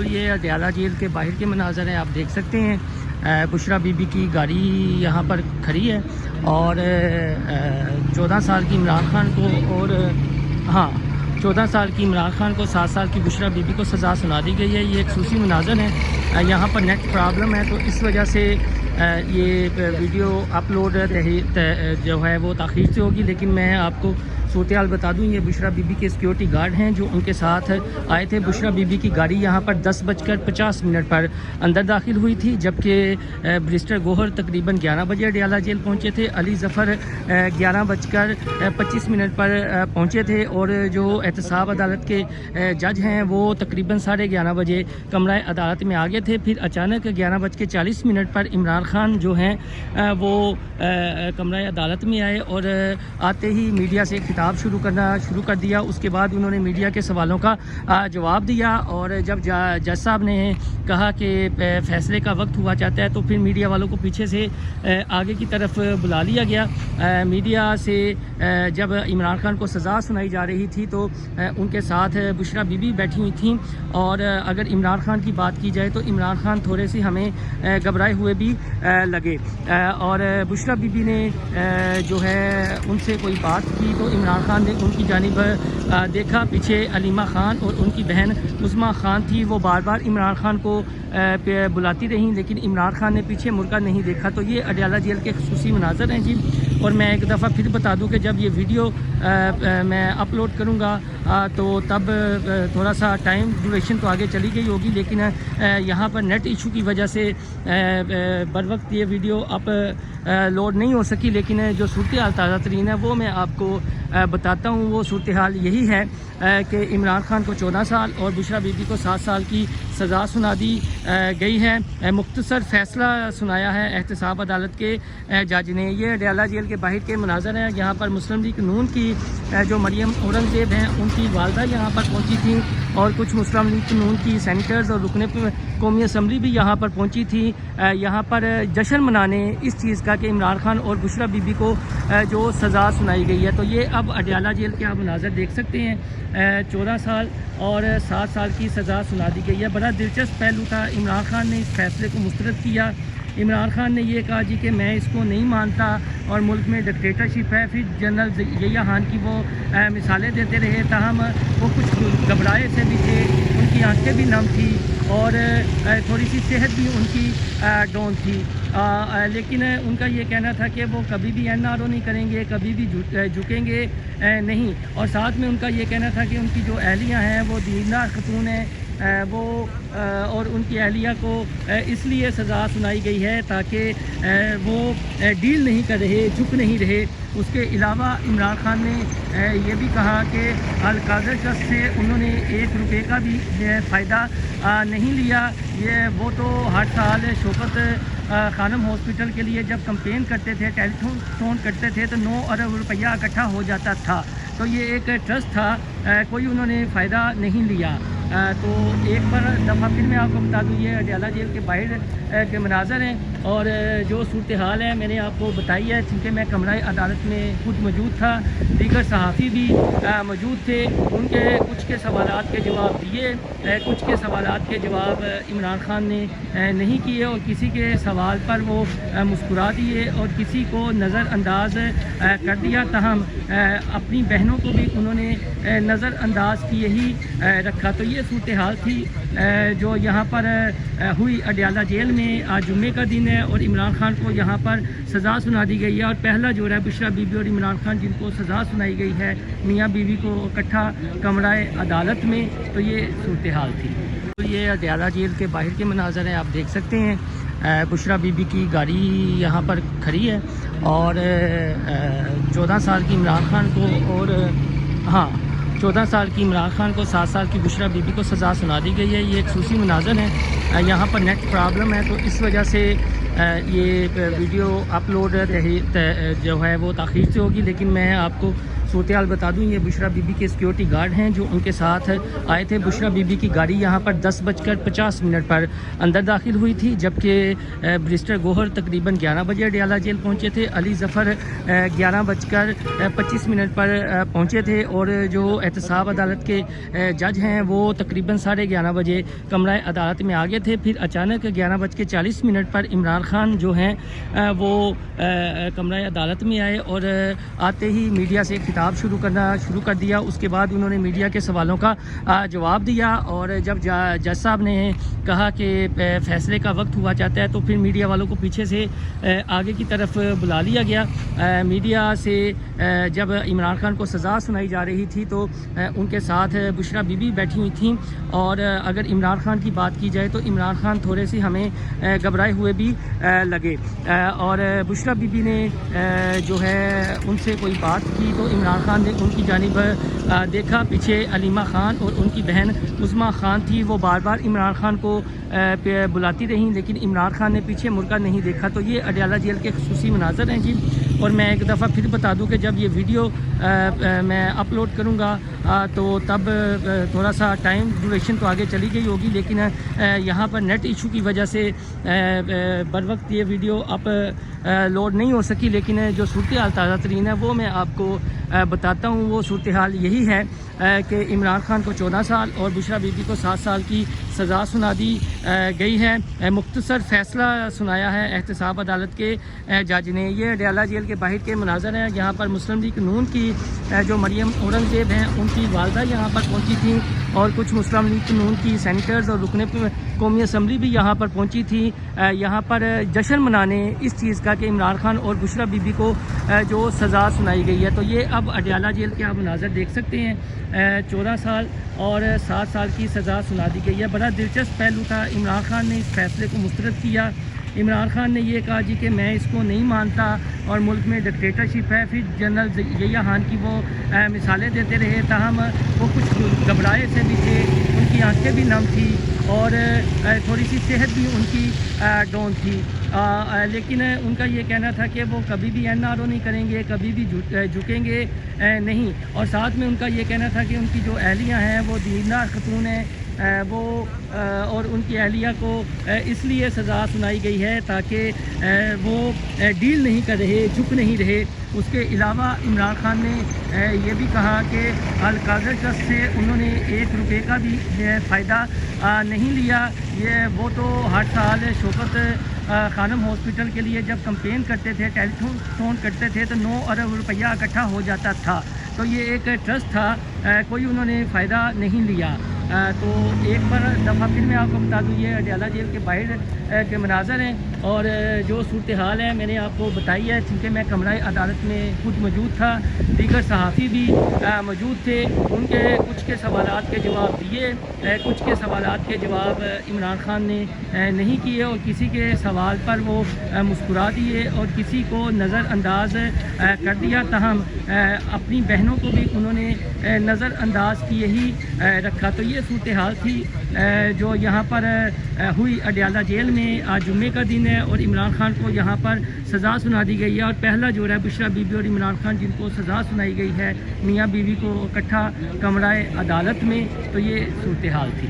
یہ اڈیالہ جیل کے باہر کے مناظر ہیں، آپ دیکھ سکتے ہیں۔ بشرا بی بی کی گاڑی یہاں پر کھڑی ہے اور 14 سال کی عمران خان کو اور 14 سال کی عمران خان کو 7 سال کی بشرا بی بی کو سزا سنا دی گئی ہے۔ یہ ایک خصوصی مناظر ہے، یہاں پر نیٹ پرابلم ہے تو اس وجہ سے یہ ویڈیو اپلوڈ جو ہے وہ تاخیر سے ہوگی، لیکن میں آپ کو صورتحال بتا دوں۔ یہ بشرا بی بی کے سیکیورٹی گارڈ ہیں جو ان کے ساتھ آئے تھے۔ بشرا بی بی کی گاڑی یہاں پر 10:50 پر اندر داخل ہوئی تھی، جبکہ بریسٹر گوہر تقریباً 11 بجے اڈیالہ جیل پہنچے تھے۔ علی ظفر 11:25 پر پہنچے تھے اور جو احتساب عدالت کے جج ہیں وہ تقریباً 11:30 بجے کمرہ عدالت میں آگے تھے۔ پھر اچانک 11:40 پر عمران خان جو ہیں وہ کمرہ عدالت میں آئے اور آتے ہی میڈیا سے خطاب شروع کر دیا۔ اس کے بعد انہوں نے میڈیا کے سوالوں کا جواب دیا اور جب جج صاحب نے کہا کہ فیصلے کا وقت ہوا چاہتا ہے تو پھر میڈیا والوں کو پیچھے سے آگے کی طرف بلا لیا گیا۔ میڈیا سے جب عمران خان کو سزا سنائی جا رہی تھی تو ان کے ساتھ بشرا بی بی بیٹھی ہوئی تھیں، اور اگر عمران خان کی بات کی جائے تو عمران خان تھوڑے سے ہمیں گھبرائے ہوئے بھی لگے، اور بشرا بی بی نے جو ہے ان سے کوئی بات کی تو عمران خان نے ان کی جانب دیکھا۔ پیچھے علیمہ خان اور ان کی بہن عظمیٰ خان تھی، وہ بار بار عمران خان کو بلاتی رہیں، لیکن عمران خان نے پیچھے مڑ کر نہیں دیکھا۔ تو یہ اڈیالہ جیل کے خصوصی مناظر ہیں جی۔ اور میں ایک دفعہ پھر بتا دوں کہ جب یہ ویڈیو میں اپلوڈ کروں گا تو تب تھوڑا سا ٹائم ڈیوریشن تو آگے چلی گئی ہوگی، لیکن یہاں پر نیٹ ایشو کی وجہ سے بر وقت یہ ویڈیو لوڈ نہیں ہو سکی، لیکن جو صورتحال تازہ ترین ہے وہ میں آپ کو بتاتا ہوں۔ وہ صورتحال یہی ہے کہ عمران خان کو 14 سال اور بشرا بی بی کو 7 سال کی سزا سنا دی گئی ہے۔ مختصر فیصلہ سنایا ہے احتساب عدالت کے جج نے۔ یہ اڈیالہ جیل کے باہر کے مناظر ہیں۔ یہاں پر مسلم لیگ نون کی جو مریم اورنگزیب ہیں ان کی والدہ یہاں پر پہنچی تھیں، اور کچھ مسلم لیگ نون کی سینیٹرز اور رکن قومی اسمبلی بھی یہاں پر پہنچی تھی، یہاں پر جشن منانے اس چیز کا کہ عمران خان اور بشرا بی بی کو جو سزا سنائی گئی ہے۔ تو یہ اب اڈیالہ جیل کے آپ مناظر دیکھ سکتے ہیں۔ 14 سال اور 7 سال کی سزا سنا دی گئی ہے۔ بڑا دلچسپ پہلو تھا، عمران خان نے اس فیصلے کو مسترد کیا۔ عمران خان نے یہ کہا جی کہ میں اس کو نہیں مانتا اور ملک میں ڈکٹیٹرشپ ہے۔ پھر جنرل ضیاء خان کی وہ مثالیں دیتے رہے، تاہم وہ کچھ گھبرائے سے بھی تھے، ان کی آنکھیں بھی نم تھی اور تھوڑی سی صحت بھی ان کی ڈاؤن تھی، لیکن ان کا یہ کہنا تھا کہ وہ کبھی بھی NRO نہیں کریں گے، کبھی بھی جھکیں گے نہیں، اور ساتھ میں ان کا یہ کہنا تھا کہ ان کی جو اہلیہ ہیں وہ دیندار خاتون ہیں، وہ اور ان کی اہلیہ کو اس لیے سزا سنائی گئی ہے تاکہ وہ ڈیل نہیں کر رہے، جھک نہیں رہے۔ اس کے علاوہ عمران خان نے یہ بھی کہا کہ القادر ٹرسٹ سے انہوں نے 1 روپے کا بھی فائدہ نہیں لیا۔ وہ تو ہر سال شوکت خانم ہاسپٹل کے لیے جب کمپین کرتے تھے، ٹیلی تھون کرتے تھے تو 9 ارب روپیہ اکٹھا ہو جاتا تھا، تو یہ ایک ٹرسٹ تھا، کوئی انہوں نے فائدہ نہیں لیا۔ تو ایک بار دفعہ پھر میں آپ کو بتا دوں، یہ اڈیالہ جیل کے باہر کے مناظر ہیں، اور جو صورتحال ہے میں نے آپ کو بتائی ہے، چونکہ میں کمرہ عدالت میں خود موجود تھا، دیگر صحافی بھی موجود تھے، ان کے کچھ کے سوالات کے جواب دیے، کچھ کے سوالات کے جواب عمران خان نے نہیں کیے، اور کسی کے سوال پر وہ مسکرا دیے اور کسی کو نظر انداز کر دیا، تاہم اپنی بہنوں کو بھی انہوں نے نظر انداز کیے ہی رکھا۔ تو یہ صورتحال تھی جو یہاں پر ہوئی اڈیالہ جیل میں۔ آج جمعے کا دن ہے اور عمران خان کو یہاں پر سزا سنا دی گئی ہے، اور پہلا جو ہے بشرا بی بی اور عمران خان جن کو سزا سنائی گئی ہے میاں بیوی کو اکٹھا کمرہ عدالت میں، تو یہ صورتحال تھی۔ تو یہ اڈیالہ جیل کے باہر کے مناظر ہیں، آپ دیکھ سکتے ہیں۔ بشرا بی بی کی گاڑی یہاں پر کھڑی ہے اور 14 سال کی عمران خان کو اور 14 سال کی عمران خان کو 7 سال کی بشرا بی بی کو سزا سنا دی گئی ہے۔ یہ ایک خصوصی مناظر ہے، یہاں پر نیٹ پرابلم ہے تو اس وجہ سے یہ ویڈیو اپلوڈ جو ہے وہ تاخیر سے ہوگی، لیکن میں آپ کو صورتحال بتا دوں، یہ بشرا بی بی کے سیکیورٹی گارڈ ہیں جو ان کے ساتھ آئے تھے۔ بشرا بی بی کی گاڑی یہاں پر 10:50 پر اندر داخل ہوئی تھی، جبکہ بریسٹر گوہر تقریباً 11 بجے اڈیالہ جیل پہنچے تھے۔ علی ظفر 11:25 پر پہنچے تھے، اور جو احتساب عدالت کے جج ہیں وہ تقریباً 11:30 بجے کمرہ عدالت میں آ گئے تھے۔ پھر اچانک 11:40 پر عمران خان جو ہیں وہ کمرہ عدالت میں آئے، اور آتے ہی میڈیا سے خطاب شروع کر دیا۔ اس کے بعد انہوں نے میڈیا کے سوالوں کا جواب دیا، اور جب جج صاحب نے کہا کہ فیصلے کا وقت ہوا چاہتا ہے تو پھر میڈیا والوں کو پیچھے سے آگے کی طرف بلا لیا گیا۔ میڈیا سے جب عمران خان کو سزا سنائی جا رہی تھی تو ان کے ساتھ بشرا بی بی بیٹھی ہوئی تھیں، اور اگر عمران خان کی بات کی جائے تو عمران خان تھوڑے سے ہمیں گھبرائے ہوئے بھی لگے، اور بشرا بی بی نے جو ہے ان سے کوئی بات کی تو عمران خان نے ان کی جانب دیکھا۔ پیچھے علیمہ خان اور ان کی بہن عظمیٰ خان تھی، وہ بار بار عمران خان کو بلاتی رہیں، لیکن عمران خان نے پیچھے مڑ کر نہیں دیکھا۔ تو یہ اڈیالہ جیل کے خصوصی مناظر ہیں جی۔ اور میں ایک دفعہ پھر بتا دوں کہ جب یہ ویڈیو میں اپلوڈ کروں گا تو تب تھوڑا سا ٹائم ڈیوریشن تو آگے چلی گئی ہوگی، لیکن یہاں پر نیٹ ایشو کی وجہ سے بر وقت یہ ویڈیو لوڈ نہیں ہو سکی، لیکن جو صورتحال تازہ ترین ہے وہ میں آپ کو بتاتا ہوں۔ وہ صورتحال یہی ہے کہ عمران خان کو 14 سال اور بشرا بی بی کو 7 سال کی سزا سنا دی گئی ہے۔ مختصر فیصلہ سنایا ہے احتساب عدالت کے جج نے۔ یہ اڈیالہ جیل کے باہر کے مناظر ہیں، یہاں پر مسلم لیگ نون کی جو مریم اورنگزیب ہیں ان کی والدہ یہاں پر پہنچی تھیں، اور کچھ مسلم لیگ نون کی سینیٹرز اور رکن قومی اسمبلی بھی یہاں پر پہنچی تھی، یہاں پر جشن منانے اس چیز کا کہ عمران خان اور بشرا بی بی کو جو سزا سنائی گئی ہے۔ تو یہ اب اڈیالہ جیل کے آپ مناظر دیکھ سکتے ہیں، 14 سال اور 7 سال کی سزا سنا دی گئی ہے۔ بڑا دلچسپ پہلو تھا، عمران خان نے اس فیصلے کو مسترد کیا۔ عمران خان نے یہ کہا جی کہ میں اس کو نہیں مانتا اور ملک میں ڈکٹیٹرشپ ہے۔ پھر جنرل ضیاء خان کی وہ مثالیں دیتے رہے، تاہم وہ کچھ گھبرائے سے بھی تھے، ان کی آنکھیں بھی نم تھی اور تھوڑی سی صحت بھی ان کی ڈاؤن تھی، لیکن ان کا یہ کہنا تھا کہ وہ کبھی بھی NRO نہیں کریں گے، کبھی بھی جھکیں گے نہیں، اور ساتھ میں ان کا یہ کہنا تھا کہ ان کی جو اہلیہ ہیں وہ دیندار خاتون ہیں، وہ اور ان کی اہلیہ کو اس لیے سزا سنائی گئی ہے تاکہ وہ ڈیل نہیں کر رہے، جھک نہیں رہے۔ اس کے علاوہ عمران خان نے یہ بھی کہا کہ القادر ٹرسٹ سے انہوں نے 1 روپے کا بھی فائدہ نہیں لیا۔ وہ تو ہر سال شوکت خانم ہاسپٹل کے لیے جب کمپین کرتے تھے، ٹیلی فون کرتے تھے تو 9 ارب روپیہ اکٹھا ہو جاتا تھا، تو یہ ایک ٹرسٹ تھا، کوئی انہوں نے فائدہ نہیں لیا۔ تو ایک بار دفعہ پھر میں آپ کو بتا دوں، یہ اڈیالہ جیل کے باہر کے مناظر ہیں، اور جو صورتحال ہے میں نے آپ کو بتائی ہے، چونکہ میں کمرہ عدالت میں خود موجود تھا، دیگر صحافی بھی موجود تھے، ان کے کچھ کے سوالات کے جواب دیے، کچھ کے سوالات کے جواب عمران خان نے نہیں کیے، اور کسی کے سوال پر وہ مسکرا دیے اور کسی کو نظر انداز کر دیا، تاہم اپنی بہنوں کو بھی انہوں نے نظر انداز کیے ہی رکھا۔ تو یہ صورتحال تھی جو یہاں پر ہوئی اڈیالہ جیل میں۔ آج جمعے کا دن ہے اور عمران خان کو یہاں پر سزا سنا دی گئی ہے، اور پہلا جو ہے بشرا بی بی اور عمران خان جن کو سزا سنائی گئی ہے، میاں بیوی کو اکٹھا کمرہ عدالت میں، تو یہ صورتحال تھی۔